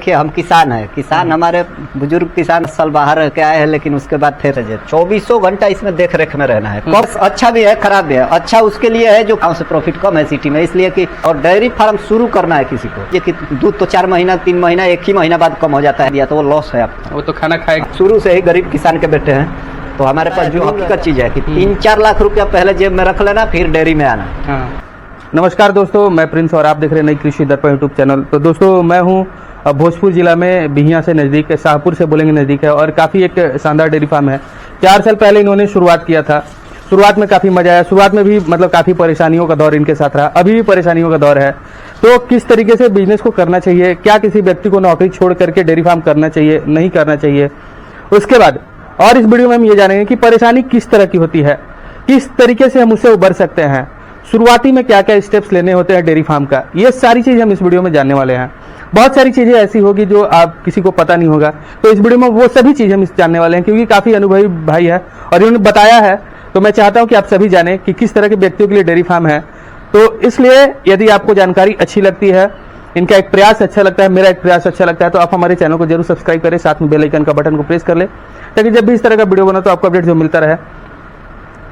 देखिए हम किसान हैं, किसान हमारे बुजुर्ग किसान साल बाहर रह के आए हैं, लेकिन उसके बाद फिर 2400 घंटा इसमें देख रेख में रहना है। कब अच्छा भी है खराब भी है। अच्छा उसके लिए है जो गाँव से प्रॉफिट कम है सिटी में, इसलिए कि और डेयरी फार्म शुरू करना है किसी को, ये कि दूध तो 4 महीना 3 महीना एक ही महीना बाद कम हो जाता है, या तो वो लॉस है आपका। वो तो खाना खाए। शुरू से ही गरीब किसान के बेटे हैं, तो हमारे पास जो हकीकत चीज है कि 3-4 लाख रुपया पहले जेब में रख लेना, फिर डेयरी में आना। नमस्कार दोस्तों, मैं प्रिंस और आप देख रहे हैं नई कृषि दर्पण यूट्यूब चैनल। तो दोस्तों मैं हूं भोजपुर जिला में बिहिया से नज़दीक, शाहपुर से बोलेंगे नज़दीक है, और काफ़ी एक शानदार डेयरी फार्म है। 4 साल पहले इन्होंने शुरुआत किया था। शुरुआत में काफ़ी मजा आया, शुरुआत में भी मतलब काफ़ी परेशानियों का दौर इनके साथ रहा, अभी भी परेशानियों का दौर है। तो किस तरीके से बिजनेस को करना चाहिए, क्या किसी व्यक्ति को नौकरी छोड़ करके डेयरी फार्म करना चाहिए, नहीं करना चाहिए, उसके बाद और इस वीडियो में हम ये जानेंगे कि परेशानी किस तरह की होती है, किस तरीके से हम उससे उबर सकते हैं, शुरुआती में क्या क्या स्टेप्स लेने होते हैं डेयरी फार्म का, ये सारी चीज़ हम इस वीडियो में जानने वाले हैं। बहुत सारी चीज़ें ऐसी होगी जो आप किसी को पता नहीं होगा, तो इस वीडियो में वो सभी चीज़ हम जानने वाले हैं, क्योंकि काफ़ी अनुभवी भाई है और इन्होंने बताया है। तो मैं चाहता हूं कि आप सभी जानें कि किस तरह के व्यक्तियों के लिए डेयरी फार्म है। तो इसलिए यदि आपको जानकारी अच्छी लगती है, इनका एक प्रयास अच्छा लगता है, मेरा एक प्रयास अच्छा लगता है, तो आप हमारे चैनल को जरूर सब्सक्राइब करें, साथ में बेल आइकन का बटन को प्रेस कर ले, ताकि जब भी इस तरह का वीडियो बना तो आपको अपडेट जो मिलता रहे।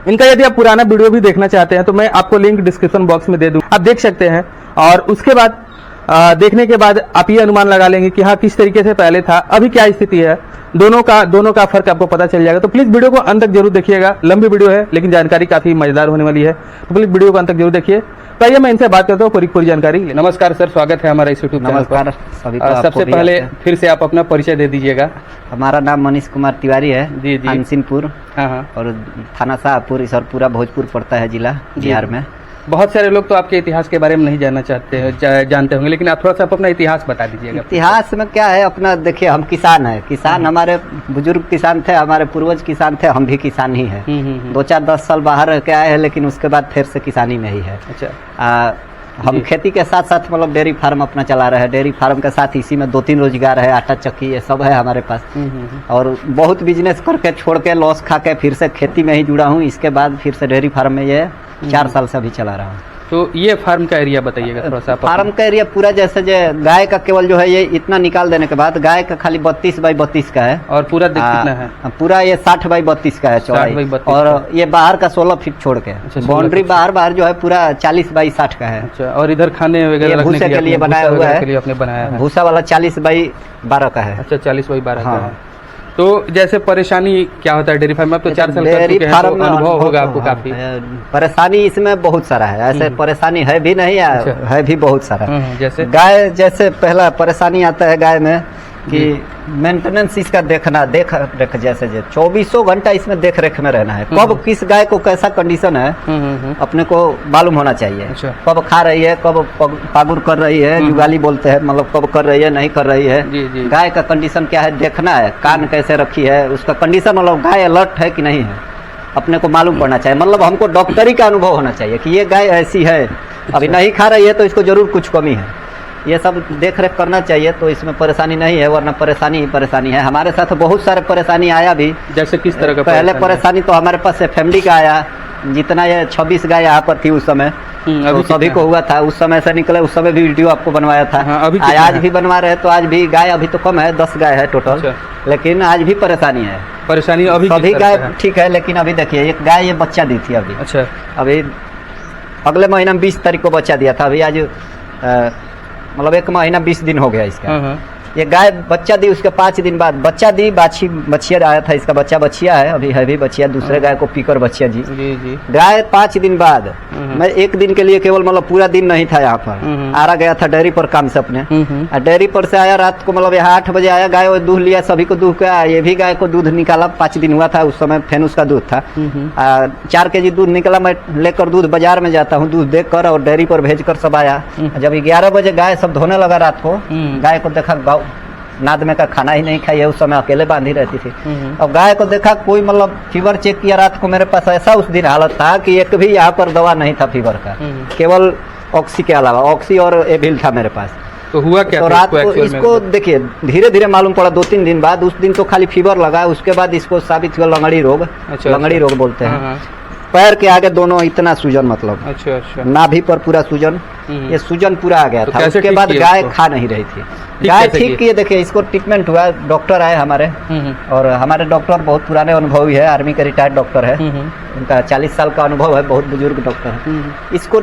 इनका यदि आप पुराना वीडियो भी देखना चाहते हैं तो मैं आपको लिंक डिस्क्रिप्शन बॉक्स में दे दूं, आप देख सकते हैं। और उसके बाद देखने के बाद आप ये अनुमान लगा लेंगे कि हाँ किस तरीके से पहले था, अभी क्या स्थिति है, दोनों का फर्क आपको पता चल जाएगा। तो प्लीज वीडियो को अंत तक जरूर देखिएगा, लंबी वीडियो है लेकिन जानकारी काफी मजेदार होने वाली है, तो प्लीज वीडियो को अंत तक जरूर देखिए। तो आइए मैं इनसे बात करता हूँ पूरी जानकारी। नमस्कार सर, स्वागत है हमारा इस यूट्यूब चैनल पर। सबसे पहले फिर से आप अपना परिचय दे दीजिएगा। हमारा नाम मनीष कुमार तिवारी है, जी जी, अंसिनपुर, हाँ, और थाना शाहपुर, इस और पूरा भोजपुर पड़ता है जिला बिहार में। बहुत सारे लोग तो आपके इतिहास के बारे में नहीं जानना चाहते हैं, जानते होंगे, लेकिन आप थोड़ा सा अपना इतिहास बता दीजिएगा। इतिहास में क्या है अपना, देखिए हम किसान हैं, किसान हमारे बुजुर्ग किसान थे, हमारे पूर्वज किसान थे, हम भी किसान ही है। 2-4-10 साल बाहर रह के आए हैं, लेकिन उसके बाद फिर से किसानी में ही है। अच्छा, हम खेती के साथ साथ मतलब डेयरी फार्म अपना चला रहे हैं। डेयरी फार्म के साथ इसी में 2-3 रोजगार है, आटा चक्की ये सब है हमारे पास। और बहुत बिजनेस करके छोड़ के लॉस खा के फिर से खेती में ही जुड़ा हूँ। इसके बाद फिर से डेयरी फार्म में ये 4 साल से अभी चला रहा हूँ। तो ये फार्म का एरिया बताइएगा थोड़ा सा। फार्म का एरिया पूरा जैसे जो गाय का केवल जो है ये इतना निकाल देने के बाद गाय का खाली 32 बाई 32 का है। और पूरा कितना है? पूरा ये 60 बाई 32 का है चौड़ाई, और ये बाहर का 16 फीट छोड़ के। बाउंड्री बाहर जो है पूरा 40 बाई 60 का है। अच्छा, और इधर खाने वगैरह भूसे के लिए बनाया हुआ है, भूसा वाला 40 बाई 12 का है। अच्छा, 40 बाई 12 का है। तो जैसे परेशानी क्या होता है डेयरी फार्म में? अब तो 4 साल डेयरी फार्म में अनुभव होगा आपको काफी। परेशानी इसमें बहुत सारा है, ऐसे परेशानी है भी नहीं है भी बहुत सारा। जैसे गाय, जैसे पहला परेशानी आता है गाय में कि मेंटेनेंस इसका देखना, देख रेख, जैसे 2400 घंटा इसमें देख रेख में रहना है। कब किस गाय को कैसा कंडीशन है अपने को मालूम होना चाहिए। अच्छा। कब खा रही है, कब पागुर कर रही है, जुगाली बोलते हैं, मतलब कब कर रही है, नहीं कर रही है। जी जी। गाय का कंडीशन क्या है देखना है, कान कैसे रखी है, उसका कंडीशन, मतलब गाय अलर्ट है कि नहीं है अपने को मालूम पड़ना चाहिए। मतलब हमको डॉक्टरी का अनुभव होना चाहिए कि ये गाय ऐसी है, अभी नहीं खा रही है तो इसको जरूर कुछ कमी है, ये सब देख रेख करना चाहिए। तो इसमें परेशानी नहीं है, वरना परेशानी ही परेशानी है। हमारे साथ बहुत सारे परेशानी आया भी। जैसे किस तरह का? पहले परेशानी तो हमारे पास फैमिली का आया, जितना ये 26 गाय यहाँ पर थी उस समय, तो सभी को हुआ था। उस समय से निकले, उस समय भी वीडियो आपको बनवाया था। अभी आज भी बनवा रहे हैं, तो आज भी गाय अभी तो कम है, 10 गाय है टोटल। लेकिन आज भी परेशानी है। परेशानी अभी सभी गाय ठीक है, लेकिन अभी देखिए एक गाय ये बच्चा दी थी अभी। अच्छा, अभी अगले महीना में 20 तारीख को बच्चा दिया था। अभी आज मतलब 1 महीना 20 दिन हो गया इसका। ये गाय बच्चा दी, उसके 5 दिन बाद बच्चा दी, बछिया आया था इसका बच्चा, बछिया है अभी, है भी बछिया, दूसरे गाय को पीकर बछिया जी। गाय 5 दिन बाद, मैं 1 दिन के लिए केवल, मतलब पूरा दिन नहीं था यहाँ पर, आरा गया था डेयरी पर काम से अपने। डेयरी पर से आया रात को, मतलब यहाँ 8 बजे आया, गाय दूध लिया, सभी को दूध का, ये भी गाय को दूध निकाला। 5 दिन हुआ था उस समय, फैन उसका दूध था। 4 केजी दूध निकला। मैं लेकर दूध बाजार में जाता हूँ, दूध देख कर और डेयरी पर भेज कर सब आया। जब 11 बजे गाय सब धोने लगा रात को, गाय को देखा नाद में का खाना ही नहीं खाई है, उस समय अकेले बांधी रहती थी। अब गाय को देखा, कोई मतलब फीवर चेक किया रात को, मेरे पास ऐसा उस दिन हालत था कि एक भी यहाँ पर दवा नहीं था फीवर का, केवल ऑक्सी के अलावा, ऑक्सी और एविल था मेरे पास। तो हुआ क्या? तो रात को इसको देखिए धीरे धीरे मालूम पड़ा, 2-3 दिन बाद। उस दिन तो खाली फीवर लगा, उसके बाद इसको साबित हुआ लंगड़ी रोग। अच्छा, लंगड़ी रोग बोलते हैं। पैर के आगे दोनों इतना सूजन, मतलब अच्छा अच्छा। नाभि पर पूरा सूजन, ये सूजन पूरा आ गया तो था। कैसे उसके ठीक बाद किया गाय इसको? खा नहीं रही थी। गाय कैसे ठीक किए, देखिए इसको ट्रीटमेंट हुआ, डॉक्टर आए हमारे, और हमारे डॉक्टर बहुत पुराने अनुभवी है, आर्मी के रिटायर्ड डॉक्टर है, उनका 40 साल का अनुभव है, बहुत बुजुर्ग डॉक्टर है। इसको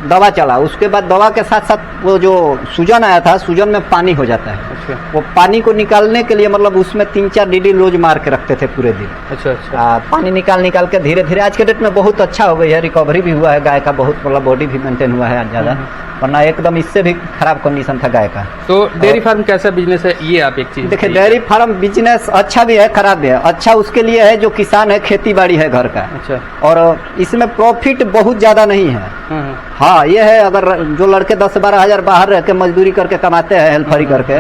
दवा चला, उसके बाद दवा के साथ साथ वो जो सूजन आया था, सूजन में पानी हो जाता है। अच्छा वो पानी को निकालने के लिए मतलब उसमें 3-4 डीडी रोज मार के रखते थे पूरे दिन। अच्छा अच्छा। पानी निकाल के धीरे धीरे आज के डेट में बहुत अच्छा हो गई है, रिकवरी भी हुआ है गाय का, बहुत मतलब बॉडी भी मेंटेन हुआ है ज़्यादा, वरना एकदम इससे भी खराब कंडीशन था गाय का। तो डेयरी फार्म कैसा बिजनेस है, ये आप एक चीज देखिए डेयरी फार्म बिजनेस अच्छा भी है, खराब भी है। अच्छा उसके लिए है जो किसान है, खेती बाड़ी है घर का, अच्छा, और इसमें प्रॉफिट बहुत ज़्यादा नहीं है। हाँ ये है, अगर जो लड़के 10-12 हज़ार बाहर रह के मजदूरी करके कमाते हैं, हेल्परी करके,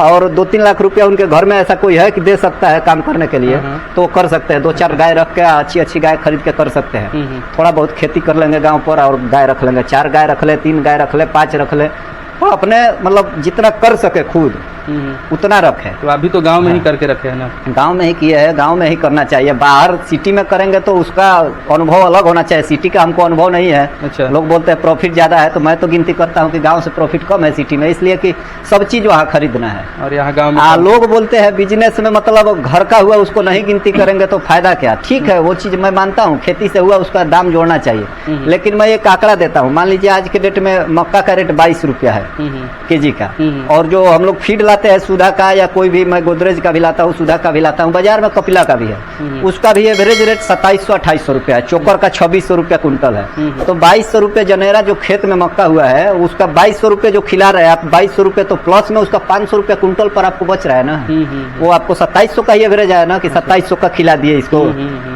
और 2-3 लाख रुपया उनके घर में ऐसा कोई है कि दे सकता है काम करने के लिए, तो कर सकते हैं। 2-4 गाय रख के अच्छी गाय खरीद के कर सकते हैं। थोड़ा बहुत खेती कर लेंगे गांव पर और गाय रख लेंगे, 4 गाय रख ले, 3 गाय रख ले, 5 रख ले, तो अपने मतलब जितना कर सके खुद उतना रखे। तो अभी तो गांव में ही करके रखे हैं ना? गांव में ही किए है, गांव में ही करना चाहिए। बाहर सिटी में करेंगे तो उसका अनुभव अलग होना चाहिए, सिटी का हमको अनुभव नहीं है। अच्छा। लोग बोलते हैं प्रॉफिट ज़्यादा है, तो मैं तो गिनती करता हूँ कि गांव से प्रॉफिट कम है सिटी में, इसलिए कि सब चीज़ वहाँ खरीदना है। और यहाँ गाँव में लोग बोलते हैं बिजनेस में मतलब घर का हुआ उसको नहीं गिनती करेंगे तो फायदा क्या। ठीक है, वो चीज़ मैं मानता हूँ, खेती से हुआ उसका दाम जोड़ना चाहिए, लेकिन मैं एक आंकड़ा देता हूँ। मान लीजिए आज के डेट में मक्का का रेट 22 रुपया है केजी का, और जो हम लोग फीड लाते हैं सुधा का, या कोई भी, मैं गोदरेज का भी लाता हूँ, सुधा का भी लाता हूँ, बाजार में कपिला का भी है, उसका भी एवरेज रेट 2700-2800 रुपया है। चोकर का 2600 रुपया कुंटल है। तो 2200 रुपये जनेरा जो खेत में मक्का हुआ है उसका 2200 रुपये जो खिला रहे हैं आप, 2200 रुपये, तो प्लस में उसका 500 रुपया कुंटल पर आपको बच रहा है ना। वो आपको 2700 का ही एवरेज आया ना, कि 2700 का खिला दिए इसको,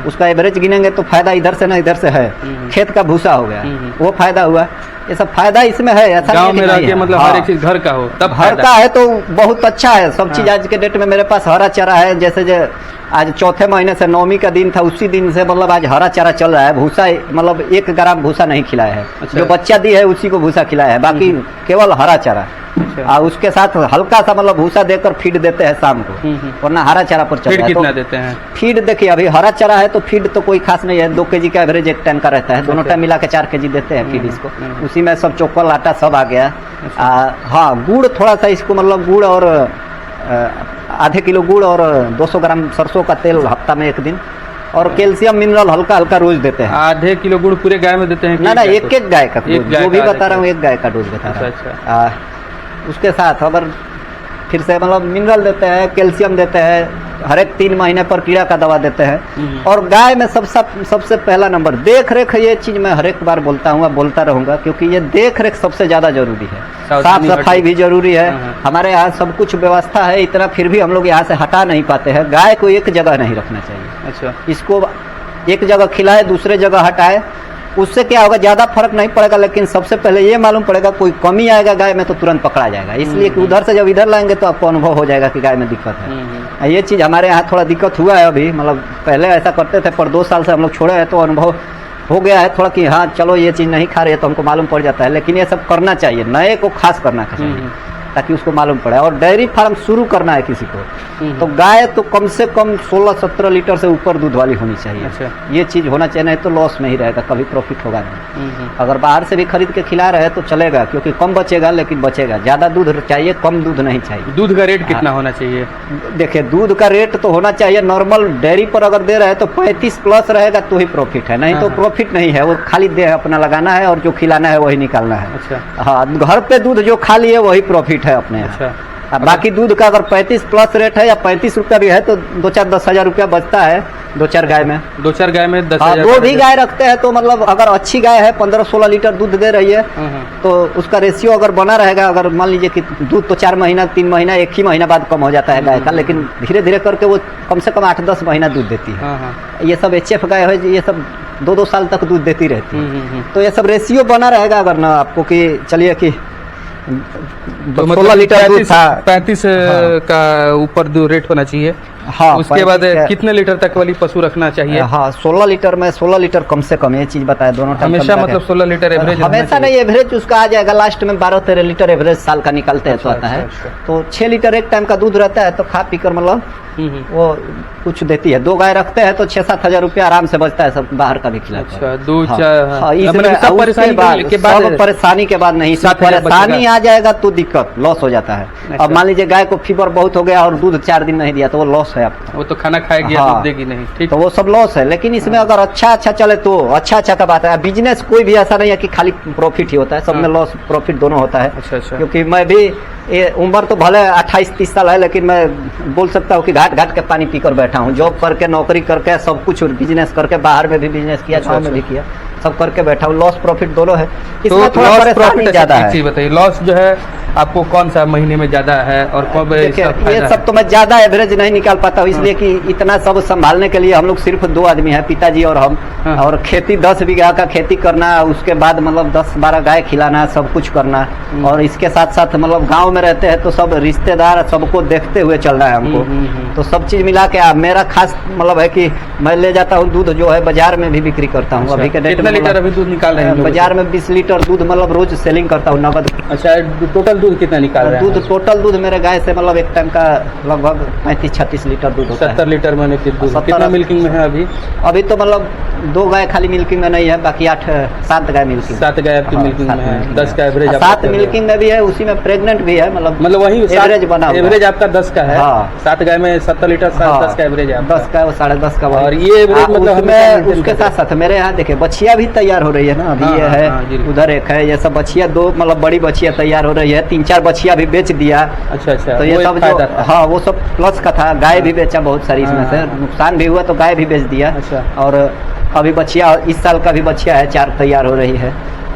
उसका एवरेज गिनेंगे तो फायदा इधर से ना इधर से है। खेत का भूसा हो गया, वो फायदा हुआ। ये सब फायदा इसमें है, ऐसा गांव में रह के मतलब हर एक हाँ, चीज घर का हो तब घर का है तो बहुत अच्छा है सब चीज। आज के डेट में मेरे पास हरा चारा है, जैसे आज चौथे महीने से 9वीं का दिन था, उसी दिन से मतलब आज हरा चारा चल रहा है। भूसा मतलब 1 ग्राम भूसा नहीं खिलाया है। अच्छा। जो बच्चा दी है उसी को भूसा खिलाया है, बाकी केवल हरा चारा। अच्छा। उसके साथ हल्का सा मतलब भूसा देकर फीड देते हैं शाम को, वरना हरा चारा पर चल रहा है। कितना देते हैं फीड? देखिए अभी हरा चारा है तो फीड तो कोई खास नहीं है, 2 केजी का एवरेज एक टाइम का रहता है, दोनों टाइम मिला के 4 केजी देते हैं फीड इसको। उसी में सब चोकर आटा सब आ गया। हाँ, गुड़ थोड़ा सा इसको, मतलब गुड़ और आधे किलो गुड़ और 200 ग्राम सरसों का तेल हफ्ता में 1 दिन, और कैल्शियम मिनरल हल्का हल्का रोज देते हैं। आधे किलो गुड़ पूरे गाय में देते हैं? ना एक गाय का, जो भी बता रहा हूँ 1 गाय का डोज बता रहा हूँ। अच्छा। उसके साथ अगर फिर से मतलब मिनरल देते हैं, कैल्शियम देते हैं, हर एक 3 महीने पर कीड़ा का दवा देते हैं। और गाय में सबसे पहला नंबर देख रेख। ये चीज़ मैं हर एक बार बोलता हूँ, बोलता रहूँगा, क्योंकि ये देख रेख सबसे ज़्यादा जरूरी है। साफ सफाई भी जरूरी है। हमारे यहाँ सब कुछ व्यवस्था है इतना, फिर भी हम लोग यहाँ से हटा नहीं पाते हैं। गाय को एक जगह नहीं रखना चाहिए। अच्छा। इसको एक जगह खिलाए, दूसरे जगह हटाए, उससे क्या होगा, ज़्यादा फर्क नहीं पड़ेगा, लेकिन सबसे पहले ये मालूम पड़ेगा कोई कमी आएगा गाय में तो तुरंत पकड़ा जाएगा। इसलिए कि उधर से जब इधर लाएंगे तो आपको अनुभव हो जाएगा कि गाय में दिक्कत है। ये चीज़ हमारे यहाँ थोड़ा दिक्कत हुआ है अभी, मतलब पहले ऐसा करते थे, पर 2 साल से हम लोग छोड़े हैं तो अनुभव हो गया है थोड़ा कि हाँ चलो ये चीज़ नहीं खा रही है तो हमको मालूम पड़ जाता है। लेकिन ये सब करना चाहिए, नए को खास करना चाहिए ताकि उसको मालूम पड़े। और डेयरी फार्म शुरू करना है किसी को तो गाय तो कम से कम 16-17 लीटर से ऊपर दूध वाली होनी चाहिए। अच्छा। ये चीज़ होना चाहिए, नहीं तो लॉस में ही रहेगा, कभी प्रॉफिट होगा नहीं। अगर बाहर से भी खरीद के खिला रहे हैं तो चलेगा, क्योंकि कम बचेगा लेकिन बचेगा। ज़्यादा दूध चाहिए, कम दूध नहीं चाहिए। दूध का रेट कितना होना चाहिए? देखिए दूध का रेट तो होना चाहिए, नॉर्मल डेयरी पर अगर दे रहे हैं तो 35 प्लस रहेगा तो ही प्रॉफिट है, नहीं तो प्रॉफिट नहीं है। वो खाली दे अपना लगाना है और जो खिलाना है वही निकालना है। अच्छा। हाँ, घर पे दूध जो खा लिए वही प्रॉफिट है अपने। अच्छा। बाकी दूध का अगर 35 प्लस रेट है या 35 रुपया भी है तो 2-4-10 हज़ार रुपया बचता है 2-4 गाय में। 2-4 गाय में 10 हाँ, हज़ार। 2 भी गाय रखते हैं तो मतलब अगर अच्छी गाय है 15-16 लीटर दूध दे रही है तो उसका रेशियो अगर बना रहेगा, अगर मान लीजिए कि दूध तो 4 महीना 3 महीना 1 ही महीना बाद कम हो जाता है गाय का, लेकिन धीरे धीरे करके वो कम से कम 8-10 महीना दूध देती है। ये सब HF गाय है, ये सब 2-2 साल तक दूध देती रहती है। तो ये सब रेशियो बना रहेगा अगर ना आपको कि चलिए कि 16 लीटर दूध था, 35 का ऊपर रेट होना चाहिए। हाँ, उसके बाद 35 कितने लीटर तक वाली पशु रखना चाहिए? हाँ 16 लीटर में 16 लीटर कम से कम, ये चीज बताया दोनों टाइम हमेशा का मतलब 16 लीटर एवरेज हमेशा नहीं, एवरेज उसका आ जाएगा लास्ट में 12-13 लीटर एवरेज साल का निकलते हैं तो आता है। तो 6 लीटर एक टाइम का दूध रहता है, तो खा पी कर मतलब वो कुछ देती है। 2 गाय रखते हैं तो 6-7 हजार रुपया आराम से बचता है, सब बाहर का भी खिलाता है। अच्छा, दूध सब परेशानी के बाद नहीं, सब परेशानी आ जाएगा तो दिक्कत लॉस हो जाता है। अब मान लीजिए गाय को फीवर बहुत हो गया और दूध 4 दिन नहीं दिया तो वो लॉस है आपका, वो तो खाना खाएगी, दूध देगी नहीं, ठीक, तो वो सब लॉस है। लेकिन इसमें अगर अच्छा चले तो अच्छा का बात है। बिजनेस कोई भी ऐसा नहीं है कि खाली प्रॉफिट ही होता है, सब में लॉस प्रॉफिट दोनों होता है। अच्छा। क्योंकि मैं भी उम्र तो भले 28-30 साल है, लेकिन मैं बोल सकता हूँ कि घाट के पानी पीकर बैठा हूँ। जॉब करके, नौकरी करके, सब कुछ बिजनेस करके, बाहर में भी बिजनेस किया, गाँव में भी किया, सब करके बैठा हूँ। लॉस प्रॉफिट दोनों है, इसमें थोड़ा परेशानी ज्यादा है। बताइए लॉस जो है आपको कौन सा महीने में ज्यादा है और कब? ये सब तो मैं ज्यादा एवरेज नहीं निकाल पाता हूँ, इसलिए कि इतना सब संभालने के लिए हम लोग सिर्फ 2 आदमी हैं, पिताजी और हम। और खेती 10 बीघा का खेती करना, उसके बाद मतलब 10-12 गाय खिलाना, सब कुछ करना। और इसके साथ साथ मतलब गांव में रहते हैं तो सब रिश्तेदार सबको देखते हुए चलना है हमको। तो सब चीज मिला के मेरा खास मतलब है कि मैं ले जाता हूँ दूध जो है बाजार में भी बिक्री करता हूँ। अभी के डेट में लीटर अभी दूध निकाल रहे हैं बाजार में 20 लीटर दूध मतलब रोज सेलिंग करता हूँ नगद। अच्छा, टोटल दूध कितना निकाल रहे हैं? दूध टोटल दूध मेरे गाय से मतलब एक टाइम का लगभग 35-36 लीटर दूध होता है। 70 लीटर मैंने कितना मिल्किंग में है अभी तो मतलब 2 गाय खाली मिल्किंग में नहीं है, बाकी 7 गाय मिल्किंग। 7 गाय आपकी मिल्किंग में है, 10 का एवरेज 7 मिल्किंग में भी है, उसी में प्रेग्नेंट भी है, मतलब वही एवरेज बना एवरेज आपका 10 का है। 7 गाय में 70 लीटर 10 का एवरेज है, 10 का 10.5 का। और ये एवरेज मतलब उसके साथ साथ मेरे यहाँ देखिए बछिया भी तैयार हो रही है ना, अभी ये है, उधर एक है, ये सब बछिया 2 मतलब बड़ी बछिया तैयार हो रही है। 3-4 बछिया भी बेच दिया। अच्छा, तो ये सब जो हाँ वो सब प्लस का था। गाय भी बेचा बहुत सारी, इसमें से नुकसान भी हुआ तो गाय भी बेच दिया। और अभी बछिया इस साल का भी बछिया है, 4 तैयार हो रही है।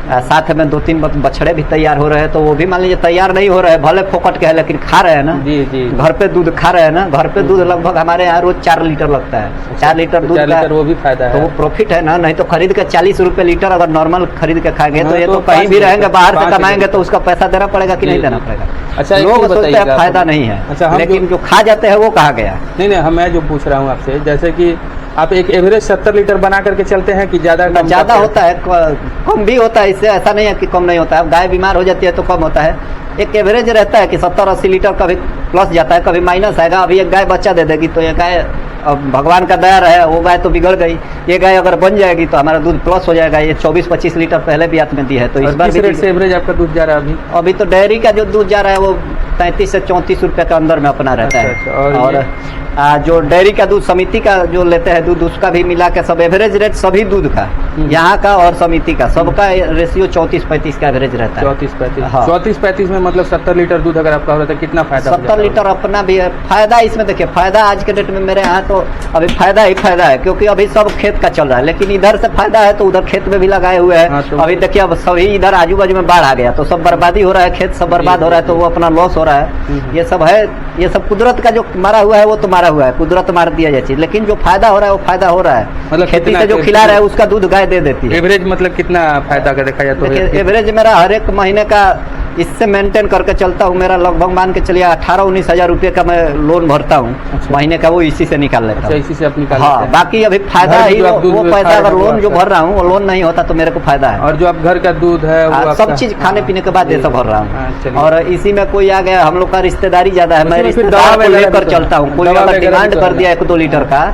साथ में 2-3 बछड़े भी तैयार हो रहे हैं, तो वो भी मान लीजिए तैयार नहीं हो रहे हैं, भले फोकट के है लेकिन खा रहे हैं ना। जी। घर पे दूध खा रहे हैं ना, घर पे दूध लगभग हमारे यहाँ रोज 4 लीटर लगता है। 4 लीटर दूध का वो भी फायदा है, तो वो प्रॉफिट है ना। नहीं तो खरीद के 40 रुपए लीटर अगर नॉर्मल खरीद के खाएंगे तो ये तो कहीं भी रहेंगे, बाहर से कमाएंगे तो उसका पैसा देना पड़ेगा कि नहीं देना पड़ेगा। अच्छा, लोग सोचते हैं फायदा नहीं है। अच्छा, लेकिन जो खा जाते हैं वो कहा गया नहीं, मैं जो पूछ रहा हूँ आपसे, जैसे कि आप एक एवरेज 70 लीटर बना करके चलते हैं कि ज्यादा होता है, कम भी होता है, इससे ऐसा नहीं है कि कम नहीं होता है। गाय बीमार हो जाती है तो कम होता है। एक एवरेज रहता है कि 70-80 लीटर कभी प्लस जाता है, कभी माइनस आएगा। अभी एक गाय बच्चा दे देगी तो ये गाय, अब भगवान का दया रहे, वो गाय तो बिगड़ गई, ये गाय अगर बन जाएगी तो हमारा दूध प्लस हो जाएगा। ये 24-25 लीटर पहले भी हाथ में दी है। तो इस बार रेट से एवरेज आपका दूध जा रहा है अभी तो डेयरी का जो दूध जा रहा है वो 33 से 34 रुपए के अंदर में अपना रहता है। और जो डेयरी का दूध, समिति का जो लेते हैं दूध, उसका भी मिला के सब एवरेज रेट सभी दूध का, यहाँ का और समिति का, सबका रेशियो 34-35 का एवरेज रहता है। 34-35 में मतलब 70 लीटर दूध अगर आपका हो रहा है कितना फायदा? 70 लीटर अपना भी है फायदा। इसमें देखिए फायदा आज के डेट में मेरे यहाँ तो अभी फायदा ही फायदा है, क्योंकि अभी सब खेत का चल रहा है। लेकिन इधर से फायदा है तो उधर खेत में भी लगाए हुए हैं। तो अभी देखिए अब सभी इधर आजू बाजू में बाढ़ आ गया तो सब बर्बादी हो रहा है, खेत सब बर्बाद हो रहा है, तो वो अपना लॉस हो रहा है। ये सब है, ये सब कुदरत का जो मारा हुआ है वो तो मारा हुआ है, कुदरत मार दिया जाए चीज। लेकिन जो फायदा हो रहा है वो फायदा हो रहा है, मतलब खेती से जो खिला रहा है उसका दूध गाय दे देती है। एवरेज मतलब कितना फायदा का देखा जाए तो? एवरेज मेरा हर एक महीने का इससे मेंटेन करके चलता हूँ। मेरा लगभग मान के चलिए 18-19 हजार रुपये का मैं लोन भरता हूँ। अच्छा। महीने का वो इसी से निकाल लेता हूँ। इसी से आप निकाल हाँ, बाकी अभी फायदा ही वो पैसा, अगर लोन जो भर रहा हूँ वो लोन नहीं होता तो मेरे को फायदा है। और जो आप घर का दूध है सब चीज खाने पीने के बाद ये सब भर रहा हूँ। और इसी में कोई आ गया, हम लोग का रिश्तेदारी ज्यादा है, मैं रिश्तेदार को लेकर चलता हूँ। कोई अगर डिमांड कर दिया 1-2 लीटर का,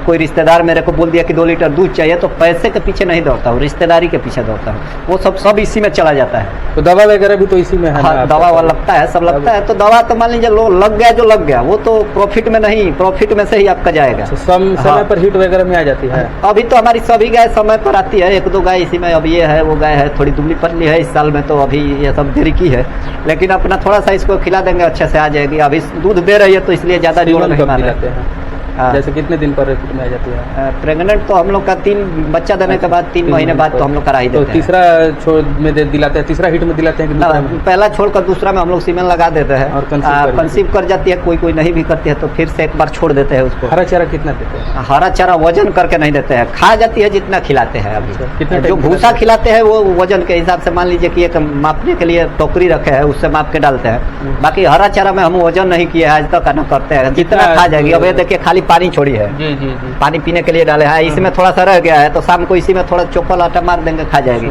कोई रिश्तेदार मेरे को बोल दिया कि 2 लीटर दूध चाहिए, तो पैसे के पीछे नहीं दौड़ता हूँ, रिश्तेदारी के पीछे दौड़ता हूँ। वो सब इसी में चला जाता है। तो दवा वगैरह भी तो इसी में है? हाँ, दवा लगता है, सब लगता है। तो दवा तो मान लीजिए लग गया जो लग गया, वो तो प्रॉफिट में नहीं, प्रॉफिट में से ही आपका जाएगा। समय पर हीट वगैरह में आ जाती है। अभी तो हमारी सभी गाय समय पर आती है, 1-2 गाय इसी में, अब ये है वो गाय है थोड़ी दुबली पतली है इस साल में, तो अभी ये सब देरी की है। लेकिन अपना थोड़ा सा इसको खिला देंगे अच्छे से आ जाएगी। अभी दूध दे रही है तो इसलिए ज्यादा जोड़ नहीं मार रहे हैं। हाँ। जैसे कितने दिन पर रिपीट में आ जाती है? प्रेग्नेंट तो हम लोग का 3 बच्चा देने के बाद 3 महीने बाद तो हम लोग करा ही तो देते हैं। तीसरा छोड़ में दिलाते हैं, तीसरा हिट में दिलाते हैं कि दूसरा में? पहला छोड़कर दूसरा में हम लोग सीमेन लगा देते हैं और कंसीव कर जाती है, कोई नहीं भी करती है तो फिर से एक बार छोड़ देते हैं उसको। हरा चारा कितना देते हैं? हरा चारा वजन करके नहीं देते हैं, खा जाती है जितना खिलाते हैं। कितना अभी जो टाइम भूसा खिलाते हैं वो वजन के हिसाब से, मान लीजिए कि एक मापने के लिए टोकरी रखे हैं उससे माप के डालते हैं। बाकी हरा चारा में हम वजन नहीं किए हैं आज तक, न करते हैं, जितना खा जाएगी। अब ये देखिए खाली पानी छोड़ी है, जी जी जी। पानी पीने के लिए डाले हैं, इसमें थोड़ा सा रह गया है तो शाम को इसी में थोड़ा चोखल आटा मार देंगे, खा जाएगी।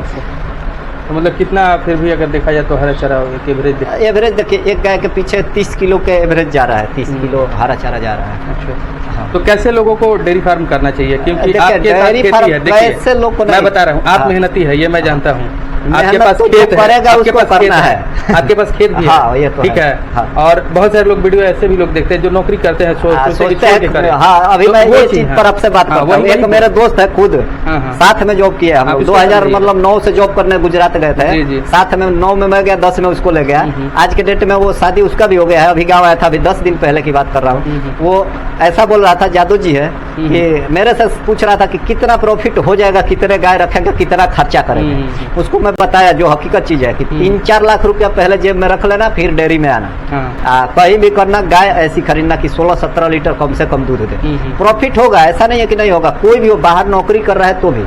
तो मतलब कितना फिर भी अगर देखा जाए तो हरा चारा एवरेज? एवरेज देखिए एक गाय के पीछे 30 किलो के एवरेज जा रहा है, 30 किलो हरा चारा जा रहा है। अच्छा। हाँ। तो कैसे लोगों को डेयरी फार्म करना चाहिए? क्योंकि देखिए, आपके साथ डेयरी खेती फार्म है, देखिए कैसे लोग को मैं नहीं- बता रहा हूँ, आप हाँ। मेहनती है, ये मैं जानता हूँ। आपके मेहनत पास तो जो खेत है, करेगा आपके उसको पास खेत करना है। आपके पास खेत भी है। हाँ, ये तो ठीक है। है। हाँ। और बहुत सारे लोग वीडियो ऐसे भी लोग देखते हैं जो नौकरी करते हैं, सोचते छोड़ के करें। हैं। हाँ, अभी तो मैं वो ये चीज़, चीज हाँ। पर आपसे बात हाँ, करता हूँ। वही- एक मेरे दोस्त है खुद, हाँ, हाँ। साथ में जॉब किए हम आप लोग। इसको 2009 से जॉब करने गुजरात गए जी, जी। थे, साथ में 9 में मैं गया, 10 में उसको ले गया। आज के डेट में वो शादी उसका भी हो गया है, अभी गाँव आया था, अभी 10 दिन पहले की बात कर रहा हूँ। वो ऐसा बोल रहा था, जादू जी है, कि मेरे से पूछ रहा था कि कितना प्रॉफिट हो जाएगा, कितने गाय रखेंगे, कितना खर्चा करेंगे। उसको मैं बताया जो हकीकत चीज है कि 3-4 लाख रुपया पहले जेब में रख लेना, फिर डेयरी में आना। हाँ। कहीं भी करना, गाय ऐसी खरीदना कि 16-17 लीटर कम से कम दूध दे। प्रॉफिट होगा, ऐसा नहीं है कि नहीं होगा। कोई भी हो, बाहर नौकरी कर रहा है तो भी,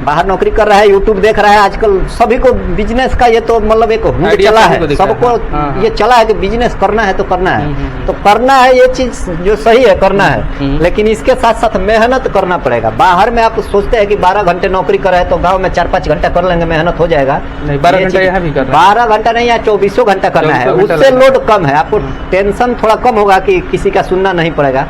बाहर नौकरी कर रहा है, यूट्यूब देख रहा है, आजकल सभी को बिजनेस का ये तो मतलब एक हुंग आइडिया चला सभी को है, दिखा है। सबको हाँ। ये चला है कि बिजनेस करना है तो करना है। तो करना है, ये चीज जो सही है करना है, लेकिन इसके साथ साथ मेहनत करना पड़ेगा। बाहर में आप सोचते हैं कि 12 घंटे नौकरी कर रहे हैं तो गाँव में 4-5 घंटा कर लेंगे, मेहनत हो जाएगा। नहीं, 12 घंटा यहाँ भी करना है। 12 घंटा नहीं, या 24 घंटा करना है, 24 घंटा उससे लगेगा। लोड कम है, आपको टेंशन थोड़ा कम होगा कि किसी का सुनना नहीं पड़ेगा।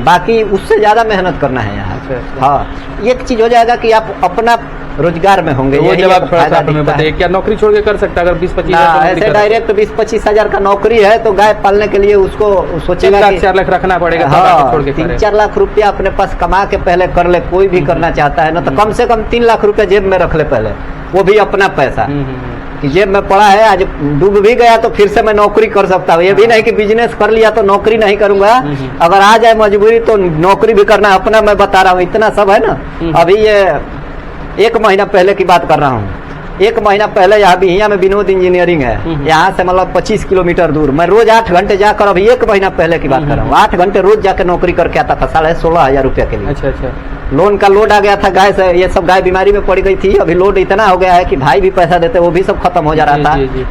बाकी उससे ज्यादा मेहनत करना है यहाँ। अच्छा। हाँ, एक चीज हो जाएगा कि आप अपना रोजगार में होंगे। तो वो यही जब एक आप थोड़ा सा फायदा हमें दिखता है। बताइए, क्या नौकरी छोड़ के कर सकता है? अगर 20-25 ना, हज़ार ऐसे डायरेक्ट 20-25 हजार का नौकरी है तो गाय पालने के लिए उसको सोचेगा कि 4 लाख रखना पड़ेगा, तब आके छोड़ के करे। 3-4 लाख रुपया अपने पास कमा के पहले कर ले, कोई भी करना चाहता है ना, तो कम से कम 3 लाख रुपया जेब में रख ले पहले, वो भी अपना पैसा कि जेब में पड़ा है, आज डूब भी गया तो फिर से मैं नौकरी कर सकता हूँ। ये भी नहीं कि बिजनेस कर लिया तो नौकरी नहीं करूंगा, अगर आ जाए मजबूरी तो नौकरी भी करना है अपना। मैं बता रहा हूँ, इतना सब है ना। अभी ये 1 महीना पहले की बात कर रहा हूँ, 1 महीना पहले यहाँ बिहिया में विनोद इंजीनियरिंग है, यहाँ से मतलब 25 किलोमीटर दूर। मैं रोज 8 घंटे जाकर, अभी 1 महीना पहले की बात कर रहा हूँ, 8 घंटे रोज जाकर नौकरी करके आता था, 16,500 रुपया के लिए। अच्छा अच्छा। लोन का लोड आ गया था गाय से, ये सब गाय बीमारी में पड़ गई थी। अभी लोड इतना हो गया है कि भाई भी पैसा देते, वो भी सब खत्म हो जा रहा था। जी, जी।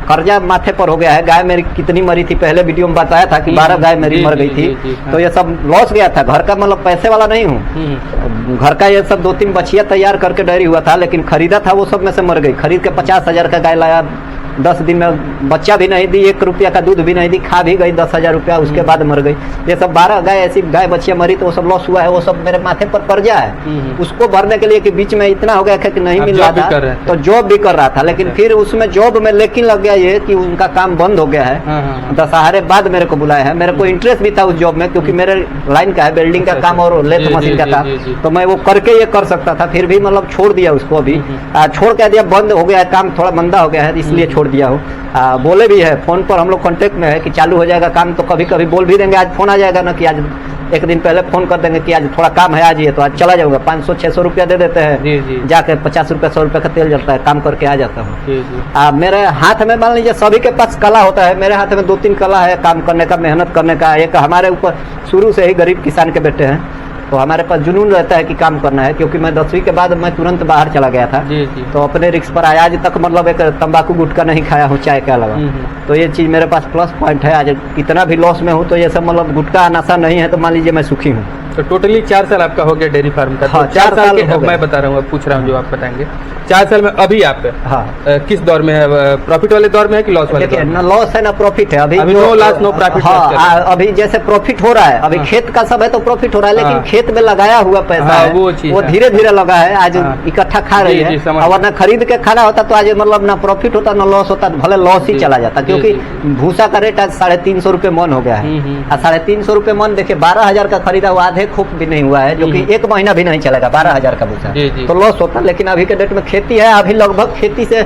कर्जा माथे पर हो गया है। गाय मेरी कितनी मरी थी, पहले वीडियो में बताया था कि 12 गाय मेरी जी, मर गई जी, थी। जी, जी, हाँ। तो ये सब लॉस गया था। घर का मतलब पैसे वाला नहीं हूँ, घर का ये सब 2-3 बछिया तैयार करके डेयरी हुआ था, लेकिन खरीदा था वो सब में से मर गई। खरीद के 50,000 का गाय लाया, 10 दिन में बच्चा भी नहीं दी, 1 रुपया का दूध भी नहीं दी, खा भी गई 10,000 रुपया, उसके बाद मर गई। ये सब 12 गाय ऐसी गाय बच्चियां मरी, तो वो सब लॉस हुआ है, वो सब मेरे माथे पर कर्जा है। उसको भरने के लिए कि बीच में इतना हो गया कि नहीं आप मिल रहा जॉब भी कर रहे था, थे। तो जॉब भी कर रहा था, लेकिन फिर उसमें जॉब में लेकिन लग गया ये कि उनका काम बंद हो गया है। हाँ, हाँ, हाँ। दशहरे बाद मेरे को बुलाया है। मेरे को इंटरेस्ट भी था उस जॉब में, क्योंकि मेरे लाइन का है, बिल्डिंग का काम और जी, लेथ जी, मशीन का जी, था, जी, जी। तो मैं वो करके ये कर सकता था। फिर भी मतलब छोड़ दिया उसको, अभी छोड़ के दिया, बंद हो गया है काम, थोड़ा मंदा हो गया है, इसलिए छोड़ दिया हूँ। बोले भी है फोन पर, हम लोग कांटेक्ट में है कि चालू हो जाएगा काम, तो कभी कभी बोल भी देंगे। आज फोन आ जाएगा ना कि आज 1 दिन पहले फोन कर देंगे कि आज थोड़ा काम है, आज ये तो आज चला जाऊंगा। 500-600 रुपया दे देते जी, जी। हैं, जाके 50 रुपया 100 रुपया का तेल जलता है, काम करके आ जाता हूँ। जी, जी। मेरे हाथ में मान लीजिए सभी के पास कला होता है, मेरे हाथ में 2-3 कला है काम करने का, मेहनत करने का। एक हमारे ऊपर शुरू से ही गरीब किसान के बेटे हैं, तो हमारे पास जुनून रहता है कि काम करना है। क्योंकि मैं 10वीं के बाद मैं तुरंत बाहर चला गया था, जी, जी। तो अपने रिक्स पर आया। आज तक मतलब एक तंबाकू गुटखा नहीं खाया हूँ चाय के अलावा। तो ये चीज़ मेरे पास प्लस पॉइंट है। आज कितना भी लॉस में हूँ तो ये सब मतलब गुटखा नशा नहीं है, तो मान लीजिए मैं सुखी हूँ। तो टोटली 4 साल आपका हो गया डेयरी फार्म का। हाँ, तो 4 साल के हो गए। मैं बता रहा हूँ, अब पूछ रहा हूँ जो आप बताएंगे। 4 साल में अभी आप हाँ, किस दौर में है? प्रॉफिट वाले दौर में है कि लॉस वाले देखिए दौर में? ना लॉस है ना प्रॉफिट है। अभी अभी जो- no loss, no profit हाँ, चल रहा है। अभी जैसे प्रॉफिट हो रहा है, अभी हाँ। खेत का सब है तो प्रॉफिट हो रहा है, लेकिन हाँ। खेत में लगाया हुआ पैसा हाँ, है, वो चीज़ वो है। धीरे धीरे लगा है। आज हाँ। इकट्ठा खा रही जी, है, जी, समझ और वरना खरीद के खाना होता तो आज मतलब ना प्रॉफिट होता ना लॉस होता, भले लॉस ही जी, चला जाता। जी, क्योंकि जी। भूसा का रेट आज 350 रुपये मन हो गया है। 350 रुपये मन, देखिए 12,000 का खरीदा हुआ, आधे खूब भी नहीं हुआ है, जो कि 1 महीना भी नहीं चलेगा 12,000 का भूसा, जी, जी। तो लॉस होता। लेकिन अभी के डेट में खेती है, अभी लगभग खेती से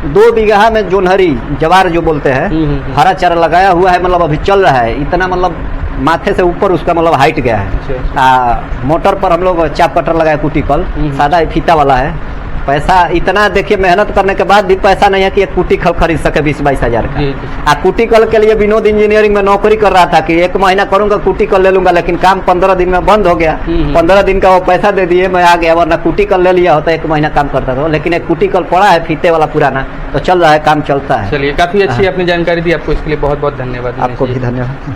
2 बीघा में जोनहरी जवार जो बोलते हैं हरा चारा लगाया हुआ है, मतलब अभी चल रहा है, इतना मतलब माथे से ऊपर उसका मतलब हाइट गया है। मोटर पर हम लोग चाप कटर लगाए, कुटी कल सादा फीता वाला है। पैसा इतना देखिए, मेहनत करने के बाद भी पैसा नहीं है कि एक कुटी कल खरीद सके 20-22 हजार का। कुटी कल के लिए विनोद इंजीनियरिंग में नौकरी कर रहा था कि 1 महीना करूंगा कुटी कल ले लूंगा, लेकिन काम 15 दिन में बंद हो गया। 15 दिन का वो पैसा दे दिए, मैं आ गया, वरना कुटी कल ले लिया होता 1 महीना काम करता था। लेकिन एक कुटी कल पड़ा है फीते वाला पुराना, तो चल रहा है, काम चलता है। चलिए, काफी अच्छी आपने जानकारी दी, आपको इसके लिए बहुत बहुत धन्यवाद। आपको भी धन्यवाद।